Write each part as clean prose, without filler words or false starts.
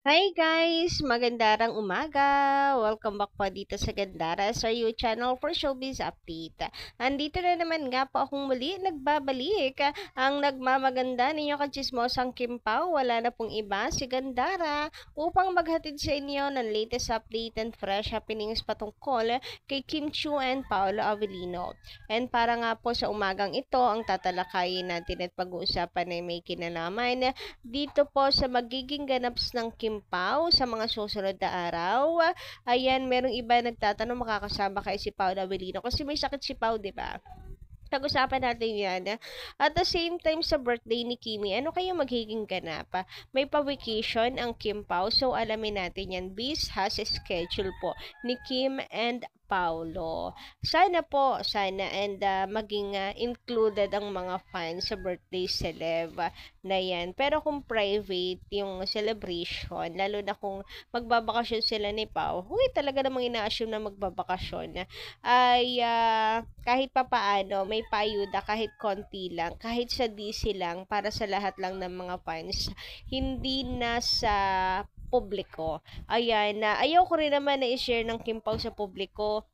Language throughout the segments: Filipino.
Hi guys! Magandang umaga! Welcome back po dito sa Gandara sa your channel for showbiz update. Andito na naman nga po akong muli nagbabalik. Ang nagmamaganda ninyo kachismosang Kim Pao, wala na pong iba si Gandara upang maghatid sa inyo ng latest update and fresh happenings patungkol kay Kim Chiu and Paolo Avellino. And para nga po sa umagang ito, ang tatalakayin natin at pag-uusapan ay may kinalaman dito po sa magiging ganaps ng Kim Pao sa mga susunod na araw. Ayan, merong iba nagtatanong makakasama kay si Pao Avellino kasi may sakit si Pao, di ba? Pag-usapan natin yan. At the same time sa birthday ni Kimi, ano kaya magiging ganap? May pa-vacation ang Kim Pao, so alamin natin yan. Bis has a schedule po ni Kim and Paolo. Sana po, sana and maging included ang mga fans sa birthday celeb na yan. Pero kung private yung celebration, lalo na kung magbabakasyon sila ni Pao, huy, talaga namang ina-assume na magbabakasyon ay kahit papaano may paayuda kahit konti lang, kahit sa DC lang para sa lahat lang ng mga fans, hindi na sa publiko. Ayan, na ayaw ko rin naman na i-share ng Kim Pao sa publiko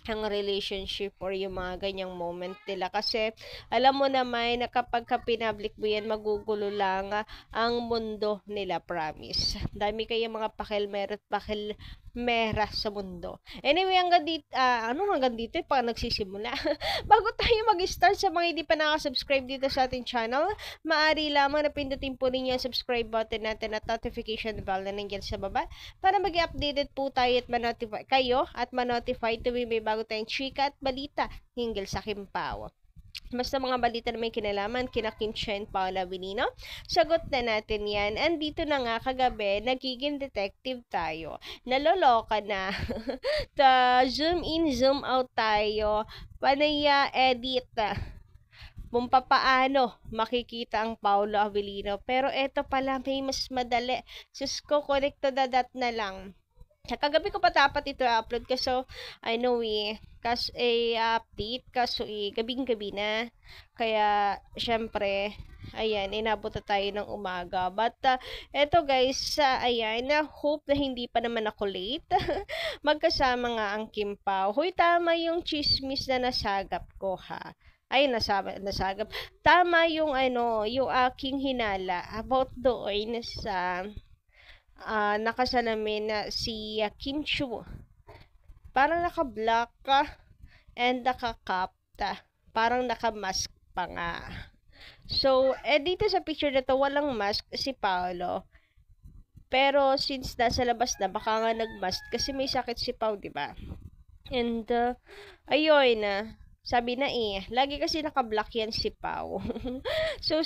ang relationship or yung mga ganyang moment nila kasi alam mo naman na kapag pinablik mo yan magugulo lang ang mundo nila, promise. Dami kayong mga pakilmero at pakilmera sa mundo. Anyway, hanggang dito pa nagsisimula. Bago tayo mag-start sa mga hindi pa nakasubscribe dito sa ating channel, maaari lamang na pindutin po ninyo ang subscribe button natin at notification bell na nandiyan sa baba para maging updated po tayo at manotify kayo at manotify tuwing may bago tayong chika at balita hinggil sa Kim Pao. Basta mga balita na may kinalaman kina Kim Chiu and Paolo Avellino, sagot na natin yan. Andito na nga kagabi, nagiging detective tayo. Naloloka na. Zoom in, zoom out tayo. Panaya edit kung papaano makikita ang Paolo Avellino. Pero eto pala, may mas madali. Sus ko, connect to the dot na lang. Kagabi ko pa dapat ito upload kaso I know kas update kaso gabing-gabi na. Kaya syempre ayan, inabot na tayo ng umaga. But eto guys, ayan, na hope na hindi pa naman ako late. Magkasama nga ang Kim Pao. Hoy, tama yung chismis na nasagap ko ha. Ay, nasagap. Tama yung yung aking hinala about doon sa nakasalamin na si Kim Chiu. Parang naka-black ka and naka-capta. Parang naka-mask pa nga. So, dito sa picture na to, walang mask si Paolo. Pero, since nasa labas na, baka nga nag-mask kasi may sakit si Pao, diba? And, ayun sabi na lagi kasi naka-block yan si Pao. so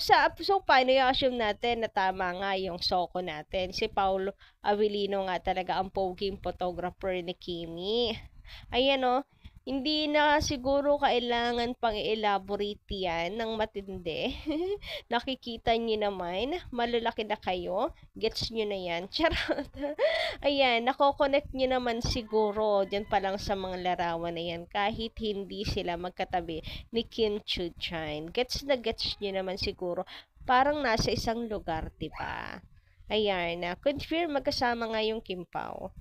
paano i-assume natin na tama nga yung soko natin? Si Paolo Avellino nga talaga ang poging photographer ni Kimi. Ayan hindi na siguro kailangan pang i-elaborate yan ng matindi. Nakikita nyo naman, malalaki na kayo. Gets nyo na yan. Charot. Ayan, nako-connect nyo naman siguro dyan pa lang sa mga larawan na yan kahit hindi sila magkatabi ni Kim Chiu Chan. Gets nyo naman siguro. Parang nasa isang lugar, diba? Ayan, confirm magkasama nga yung Kim Pao.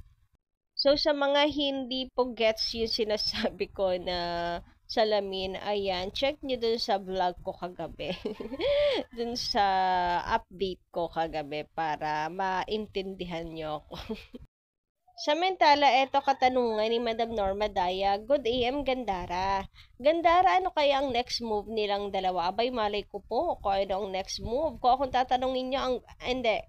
So, sa mga hindi po gets yung sinasabi ko na salamin, ayan, check nyo dun sa vlog ko kagabi. Dun sa update ko kagabi para maintindihan nyo ako. Samantala, eto katanungan ni Madam Norma Daya. Good AM, Gandara. Gandara, ano kaya ang next move nilang dalawa? Abay, malay ko po kung ano ang next move. Kung akong tatanungin nyo, hindi.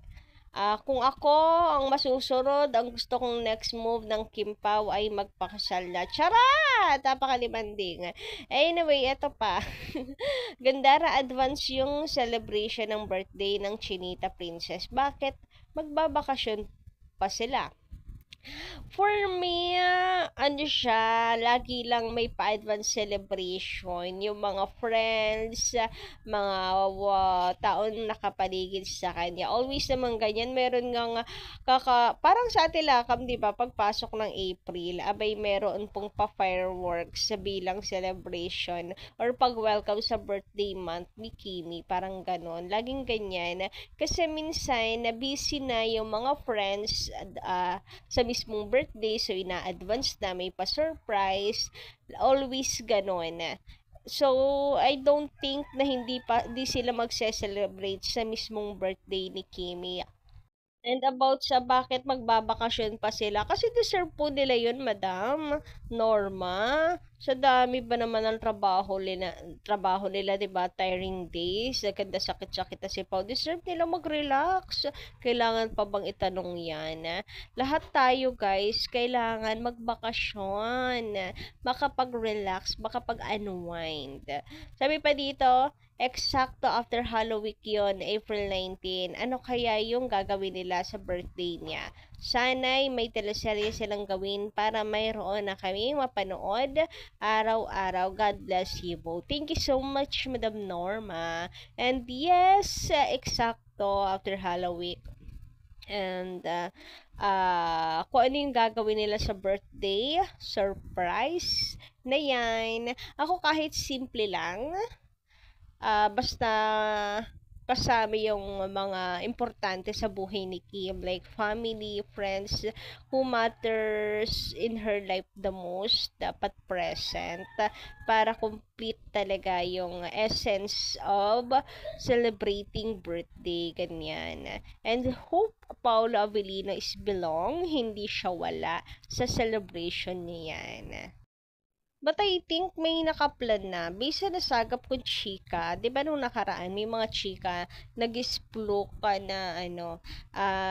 Kung ako ang masusunod, ang gusto kong next move ng Kim Pao ay magpakasal na. Charot! Napakalimanding. Anyway, eto pa. Gandara, advance yung celebration ng birthday ng Chinita Princess. Bakit? Magbabakasyon pa sila. For me, ano siya, lagi lang may pa-advance celebration. Yung mga friends, mga taon nakapaligid sa kanya. Always naman ganyan. Meron ngang parang sa atin lakam, di ba? Pagpasok ng April, abay meron pong pa-fireworks sa bilang celebration. Or pag-welcome sa birthday month ni Kimi. Parang ganon. Laging ganyan. Kasi minsan, na busy na yung mga friends, sa mismong birthday, so ina-advance na, may pa-surprise, always ganon. So, I don't think na hindi sila magse-celebrate sa mismong birthday ni Kimi. And about sa bakit magbabakasyon pa sila. Kasi deserve po nila yun, Madam Norma. Sa dami ba naman ng trabaho nila, 'di ba? Tiring days, nagkanda sakit-sakit na si Pao. Deserve nila mag-relax. Kailangan pa bang itanong 'yan? Lahat tayo, guys, kailangan magbakasyon, makapag-relax, makapag-unwind. Sabi pa dito, eksakto after Halloween yon, April 19. Ano kaya yung gagawin nila sa birthday niya? Sana'y may teleserye silang gawin para mayroon na kaming mapanood araw-araw. God bless you both. Thank you so much, Madam Norma. And yes, eksakto after Halloween. And kung ano yung gagawin nila sa birthday, surprise na yan. Ako kahit simple lang, basta kasama yung mga importante sa buhay ni Kim, like family, friends, who matters in her life the most, dapat present para complete talaga yung essence of celebrating birthday, ganyan. And hope Paolo Avellino is belong, hindi siya wala sa celebration niyan. But I think may nakaplan na. Based sa nasagap kong chika, di ba nung nakaraan, may mga chika, nag-explore ka na,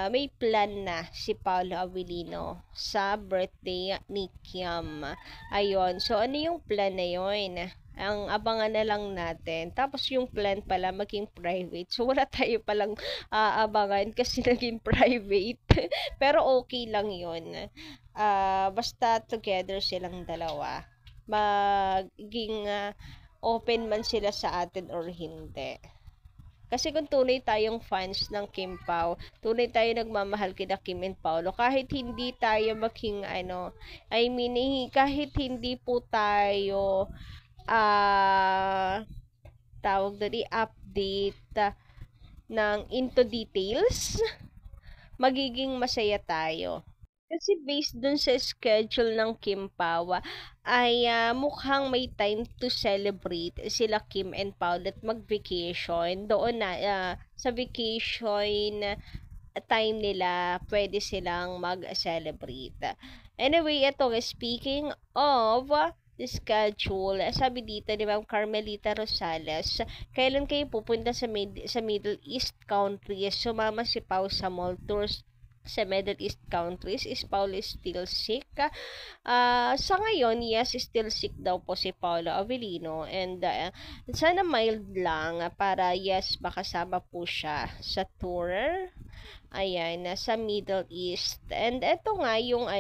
may plan na si Paolo Avellino sa birthday ni Kiam. Ayun. So, ano yung plan na yun? Ang abangan na lang natin. Tapos yung plan pala maging private. So, wala tayo palang abangan kasi naging private. Pero okay lang yun. Basta together silang dalawa, magiging open man sila sa atin or hindi. Kasi kung tunay tayong fans ng Kim Pao, tunay tayo nagmamahal kina Kim and Paolo, kahit hindi tayo maging kahit hindi po tayo tawag doon, i-update ng into details, magiging masaya tayo. Kasi based dun sa schedule ng Kim Pao, ay mukhang may time to celebrate sila Kim and Paul at mag-vacation. Doon na, sa vacation time nila, pwede silang mag-celebrate. Anyway, ito, speaking of the schedule, sabi dito ni Ma'am Carmelita Rosales, kailan kayo pupunta sa Middle East countries? Sumama si Pao sa mall tours sa Middle East countries. Is Paolo still sick? Sa ngayon, yes, still sick daw po si Paolo Avellino, and sana mild lang para yes, makasama po siya sa tour. Ayan, sa Middle East. And eto nga yung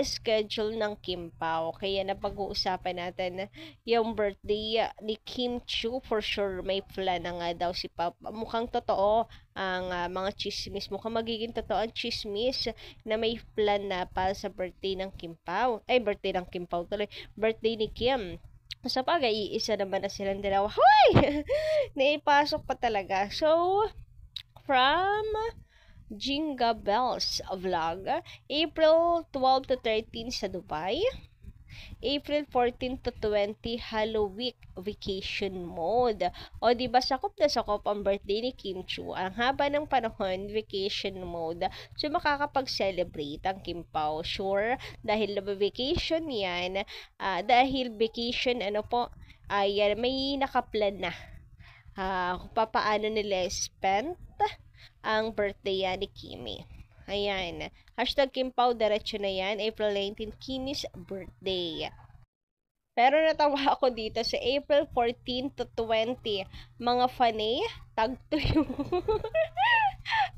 schedule ng Kim Pao. Kaya napag-uusapan natin yung birthday ni Kim Chiu. For sure, may plan na nga daw si Pao. Mukhang totoo ang mga chismis. Mukhang magiging totoo ang chismis na may plan na para sa birthday ng Kim Pao. Ay, birthday ng Kim Pao tuloy. Birthday ni Kim. Sa bagay, iisa naman na silang dalawa. Hoy! Naipasok pa talaga. So, from Jinga Bells Vlog, April 12 to 13 sa Dubai, April 14 to 20 Halloween vacation mode. O di ba sakop na sakop ang birthday ni Kim Chiu. Ang haba ng panahon, vacation mode. So makakapag-celebrate ang Kim Pao. Sure, dahil vacation yan, dahil vacation may nakaplan na. Kung paano nila spend ang birthday ni Kimi. Ayan. Hashtag Kim Pao, diretso na yan. April 19, Kimi's birthday. Pero natawa ako dito sa April 14 to 20. Mga fanay, tag to you.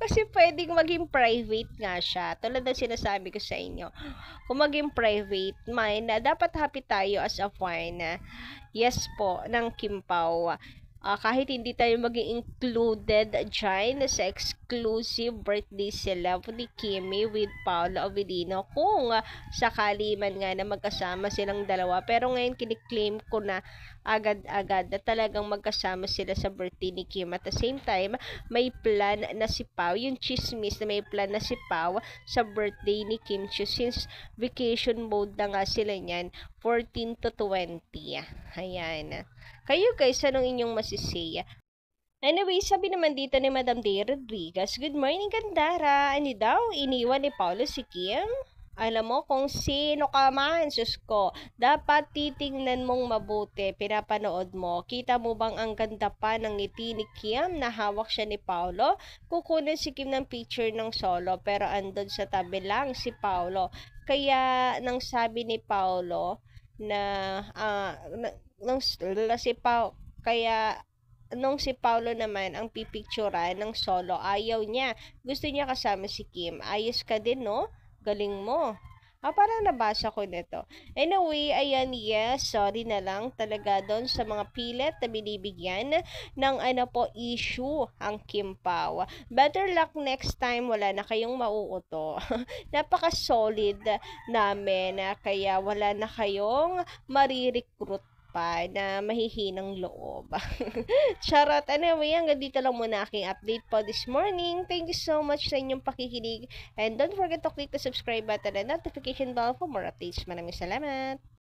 Kasi puwedeng maging private nga siya, tulad ng sinasabi ko sa inyo. Kung maging private man, dapat happy tayo as a fan. Yes po, ng Kim Pao. Kahit hindi tayo maging included dyan sa exclusive birthday celeb ni Kimi with Paolo Avellino kung sakali man nga na magkasama silang dalawa. Pero ngayon kiniklaim ko na agad-agad na talagang magkasama sila sa birthday ni Kim. At the same time, may plan na si Pao, yung chismis na may plan na si Pao sa birthday ni Kim Chiu since vacation mode na nga sila niyan, 14 to 20. Ayan. Kayo guys, anong inyong masisaya? Anyway, sabi naman dito ni Madam Day Rodriguez, Good morning, Gandara. Ano daw, iniwan ni Paulo si Kim? Alam mo kung sino ka man, sus ko. Dapat titingnan mong mabuti, pinapanood mo. Kita mo bang ang ganda pa ng ngiti ni Kim na hawak siya ni Paulo? Kukunin si Kim ng picture ng solo, pero andun sa tabi lang si Paulo. Kaya, nang sabi ni Paulo, na nung si Pau kaya nung si Paulo naman ang pipicturan ng solo, ayaw niya. Gusto niya kasama si Kim. Ayos ka din, no? Galing mo. Parang nabasa ko nito. Anyway, ayan, yes, sorry na lang talaga doon sa mga pilit na binibigyan ng issue ang Kim Pao. Better luck next time, wala na kayong mauuto. Napaka-solid namin, kaya wala na kayong marirecruit pa na mahihinang loob. Charot. Anyway, hanggang dito lang muna aking update po this morning. Thank you so much sa inyong pakikinig. And don't forget to click the subscribe button and notification bell for more updates. Maraming salamat.